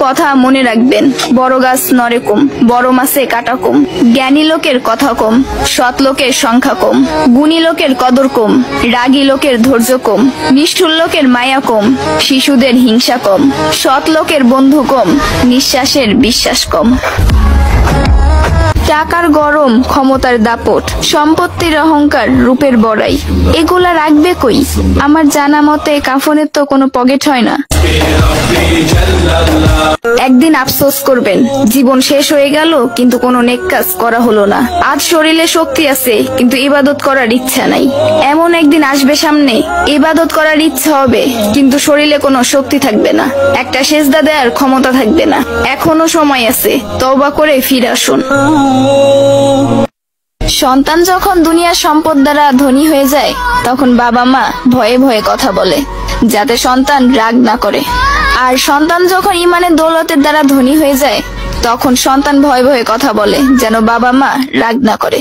কথা মনে রাখবেন, বড় গাছ নড়ে কম, বড় মাছে কাটা কম। জ্ঞানী লোকের কথা কম, সৎ লোকের সংখ্যা কম। গুণী লোকের কদর কম, রাগী লোকের ধৈর্য কম। নিষ্ঠুর লোকের মায়া কম, শিশুদের হিংসা কম। সৎ লোকের বন্ধু কম, নিঃশ্বাসের বিশ্বাস কম। টাকার গরম, ক্ষমতার দাপট, সম্পত্তির অহংকার, রূপের বড়াই, এগুলা রাখবে কই? আমার জানা মতে কাফনের তো কোনো পকেট হয় না। একদিন আফসোস করবেন, জীবন শেষ হয়ে গেল কিন্তু কোনো নেক কাজ করা হলো না। আজ শরীরে শক্তি আছে কিন্তু ইবাদত করার ইচ্ছা নাই। এমন একদিন আসবে সামনে, ইবাদত করার ইচ্ছা হবে কিন্তু শরীরে কোনো শক্তি থাকবে না, একটা সেজদা দেওয়ার ক্ষমতা থাকবে না। এখনো সময় আছে, তওবা করে ফিরে আসুন। সন্তান যখন দুনিয়ার সম্পদ দ্বারা ধনী হয়ে যায়, তখন বাবা মা ভয়ে ভয়ে কথা বলে যাতে সন্তান রাগ না করে। আর সন্তান যখন ইমানের দৌলতের দ্বারা ধনী হয়ে যায়, তখন সন্তান ভয়ে ভয়ে কথা বলে যেন বাবা মা রাগ না করে।